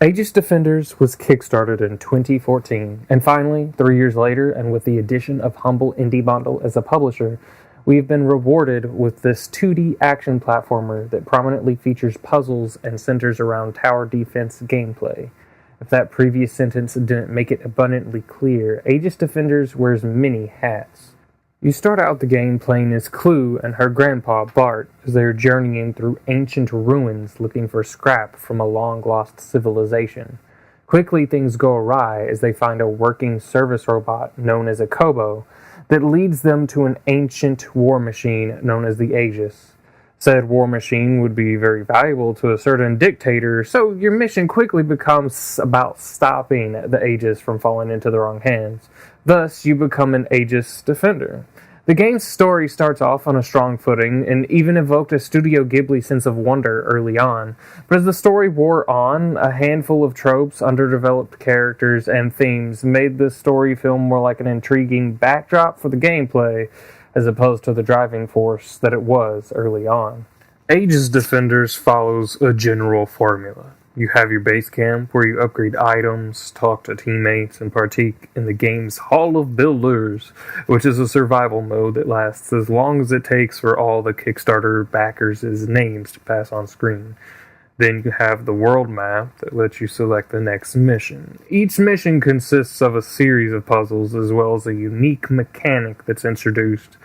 Aegis Defenders was kickstarted in 2014, and finally, 3 years later, and with the addition of Humble Indie Bundle as a publisher, we have been rewarded with this 2D action platformer that prominently features puzzles and centers around tower defense gameplay. If that previous sentence didn't make it abundantly clear, Aegis Defenders wears many hats. You start out the game playing as Clue and her grandpa, Bart, as they are journeying through ancient ruins looking for scrap from a long-lost civilization. Quickly things go awry as they find a working service robot known as a Kobo that leads them to an ancient war machine known as the Aegis. Said war machine would be very valuable to a certain dictator, so your mission quickly becomes about stopping the Aegis from falling into the wrong hands. Thus, you become an Aegis Defender. The game's story starts off on a strong footing and even evoked a Studio Ghibli sense of wonder early on, but as the story wore on, a handful of tropes, underdeveloped characters, and themes made the story feel more like an intriguing backdrop for the gameplay as opposed to the driving force that it was early on. Aegis Defenders follows a general formula. You have your base camp where you upgrade items, talk to teammates, and partake in the game's Hall of Builders, which is a survival mode that lasts as long as it takes for all the Kickstarter backers' names to pass on screen. Then you have the world map that lets you select the next mission. Each mission consists of a series of puzzles as well as a unique mechanic that's introduced,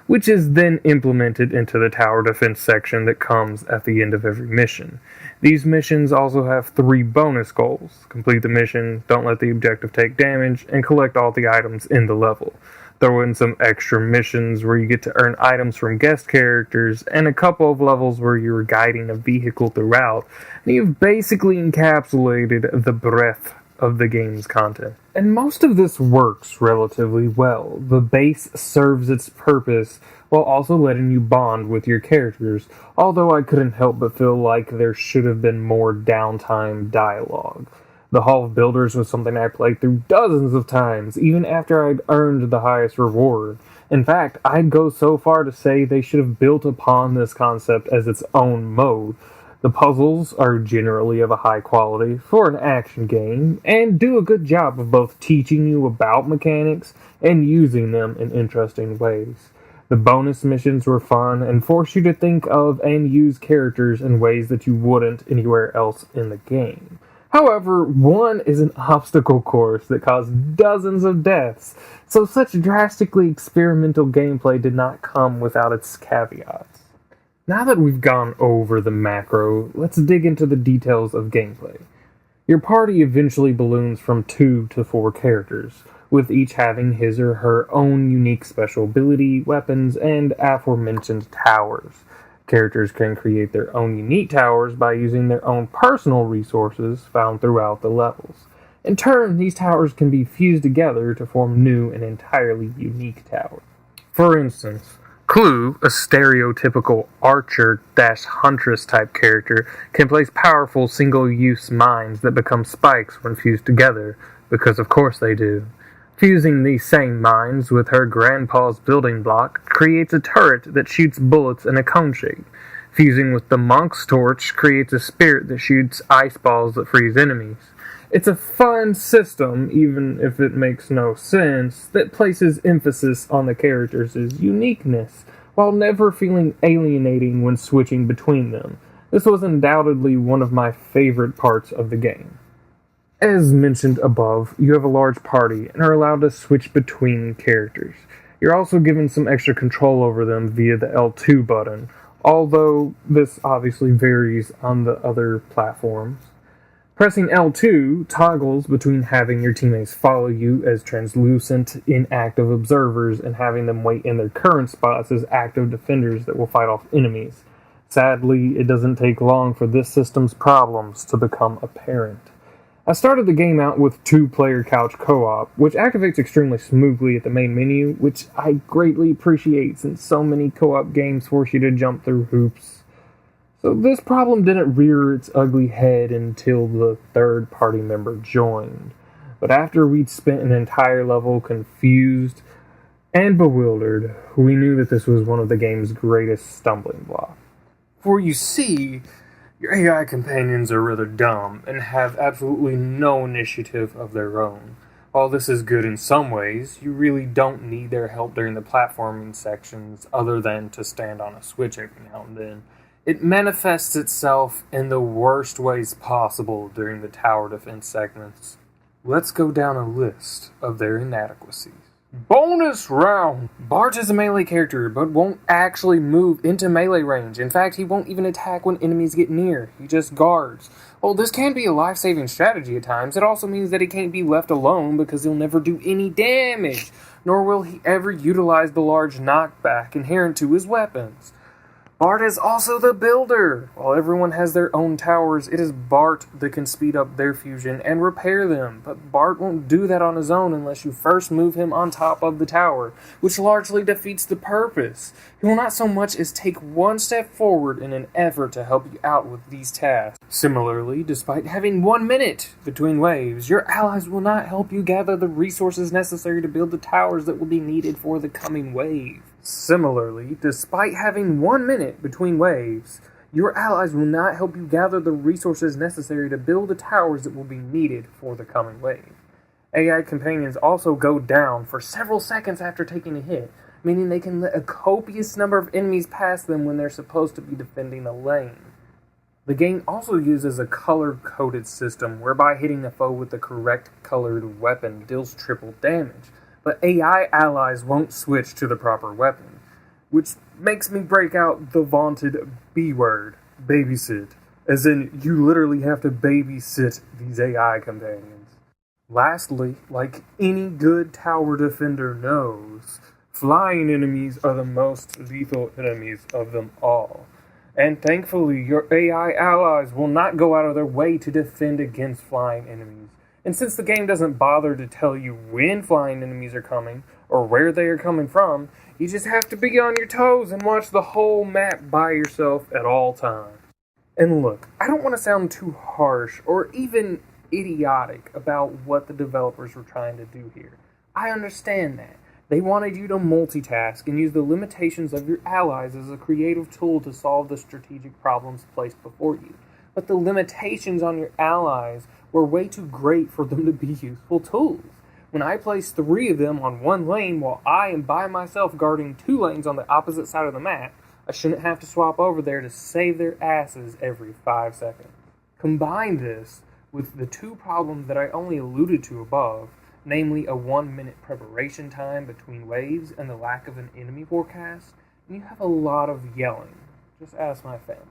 which is then implemented into the tower defense section that comes at the end of every mission. These missions also have 3 bonus goals. Complete the mission, don't let the objective take damage, and collect all the items in the level. Throw in some extra missions where you get to earn items from guest characters, and a couple of levels where you're guiding a vehicle throughout, and you've basically encapsulated the breadth of the game's content. And most of this works relatively well. The base serves its purpose while also letting you bond with your characters, although I couldn't help but feel like there should have been more downtime dialogue. The Hall of Builders was something I played through dozens of times, even after I'd earned the highest reward. In fact, I'd go so far to say they should have built upon this concept as its own mode. The puzzles are generally of a high quality for an action game, and do a good job of both teaching you about mechanics and using them in interesting ways. The bonus missions were fun and force you to think of and use characters in ways that you wouldn't anywhere else in the game. However, one is an obstacle course that caused dozens of deaths, so such drastically experimental gameplay did not come without its caveats. Now that we've gone over the macro, let's dig into the details of gameplay. Your party eventually balloons from 2 to 4 characters, with each having his or her own unique special ability, weapons, and aforementioned towers. Characters can create their own unique towers by using their own personal resources found throughout the levels. In turn, these towers can be fused together to form new and entirely unique towers. For instance, Clue, a stereotypical archer-huntress type character, can place powerful single-use mines that become spikes when fused together, because of course they do. Fusing these same mines with her grandpa's building block creates a turret that shoots bullets in a cone shape. Fusing with the monk's torch creates a spirit that shoots ice balls that freeze enemies. It's a fun system, even if it makes no sense, that places emphasis on the characters' uniqueness, while never feeling alienating when switching between them. This was undoubtedly one of my favorite parts of the game. As mentioned above, you have a large party and are allowed to switch between characters. You're also given some extra control over them via the L2 button, although this obviously varies on the other platforms. Pressing L2 toggles between having your teammates follow you as translucent, inactive observers and having them wait in their current spots as active defenders that will fight off enemies. Sadly, it doesn't take long for this system's problems to become apparent. I started the game out with 2-player couch co-op, which activates extremely smoothly at the main menu, which I greatly appreciate since so many co-op games force you to jump through hoops. So this problem didn't rear its ugly head until the 3rd party member joined. But after we'd spent an entire level confused and bewildered, we knew that this was one of the game's greatest stumbling blocks. For you see, Your AI companions are rather dumb and have absolutely no initiative of their own. While this is good in some ways, you really don't need their help during the platforming sections other than to stand on a switch every now and then. It manifests itself in the worst ways possible during the tower defense segments. Let's go down a list of their inadequacies. Bonus round! Bart is a melee character, but won't actually move into melee range. In fact, he won't even attack when enemies get near. He just guards. While this can be a life-saving strategy at times, it also means that he can't be left alone because he'll never do any damage, nor will he ever utilize the large knockback inherent to his weapons. Bart is also the builder. While everyone has their own towers, it is Bart that can speed up their fusion and repair them. But Bart won't do that on his own unless you first move him on top of the tower, which largely defeats the purpose. He will not so much as take one step forward in an effort to help you out with these tasks. Similarly, despite having 1 minute between waves, your allies will not help you gather the resources necessary to build the towers that will be needed for the coming wave. Similarly, despite having 1 minute between waves, your allies will not help you gather the resources necessary to build the towers that will be needed for the coming wave. AI companions also go down for several seconds after taking a hit, meaning they can let a copious number of enemies pass them when they're supposed to be defending a lane. The game also uses a color-coded system whereby hitting a foe with the correct colored weapon deals triple damage. But AI allies won't switch to the proper weapon, which makes me break out the vaunted B word, babysit, as in you literally have to babysit these AI companions. Lastly, like any good tower defender knows, flying enemies are the most lethal enemies of them all. And thankfully, your AI allies will not go out of their way to defend against flying enemies. And since the game doesn't bother to tell you when flying enemies are coming, or where they are coming from, you just have to be on your toes and watch the whole map by yourself at all times. And look, I don't want to sound too harsh or even idiotic about what the developers were trying to do here. I understand that. They wanted you to multitask and use the limitations of your allies as a creative tool to solve the strategic problems placed before you. But the limitations on your allies were way too great for them to be useful tools. When I place 3 of them on one lane while I am by myself guarding 2 lanes on the opposite side of the map, I shouldn't have to swap over there to save their asses every 5 seconds. Combine this with the 2 problems that I only alluded to above, namely a 1 minute preparation time between waves and the lack of an enemy forecast, and you have a lot of yelling. Just ask my family.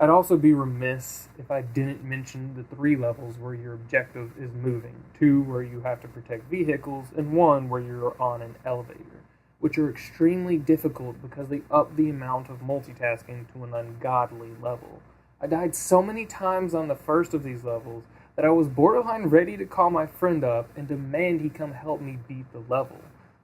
I'd also be remiss if I didn't mention the 3 levels where your objective is moving, 2 where you have to protect vehicles, and 1 where you're on an elevator, which are extremely difficult because they up the amount of multitasking to an ungodly level. I died so many times on the first of these levels that I was borderline ready to call my friend up and demand he come help me beat the level.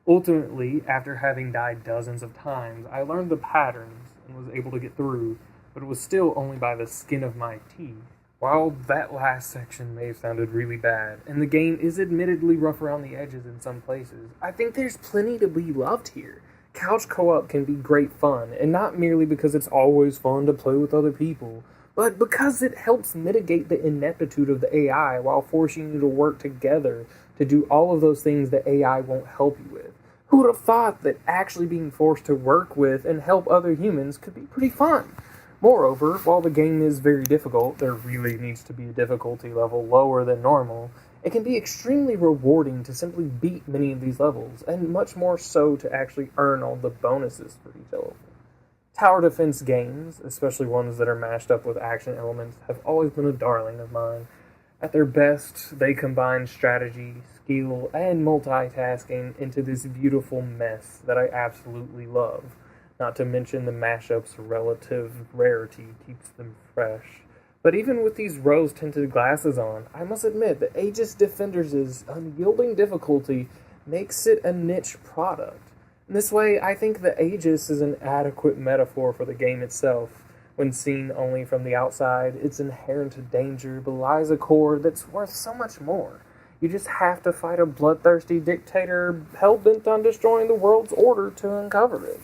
Ultimately, after having died dozens of times, I learned the patterns and was able to get through, but it was still only by the skin of my teeth. While that last section may have sounded really bad, and the game is admittedly rough around the edges in some places, I think there's plenty to be loved here. Couch co-op can be great fun, and not merely because it's always fun to play with other people, but because it helps mitigate the ineptitude of the AI while forcing you to work together to do all of those things that AI won't help you with. Who would have thought that actually being forced to work with and help other humans could be pretty fun? Moreover, while the game is very difficult, there really needs to be a difficulty level lower than normal, it can be extremely rewarding to simply beat many of these levels, and much more so to actually earn all the bonuses for each level. Tower defense games, especially ones that are mashed up with action elements, have always been a darling of mine. At their best, they combine strategy, skill, and multitasking into this beautiful mess that I absolutely love. Not to mention the mashup's relative rarity keeps them fresh. But even with these rose-tinted glasses on, I must admit that Aegis Defenders' unyielding difficulty makes it a niche product. In this way, I think the Aegis is an adequate metaphor for the game itself. When seen only from the outside, its inherent danger belies a core that's worth so much more. You just have to fight a bloodthirsty dictator hell-bent on destroying the world's order to uncover it.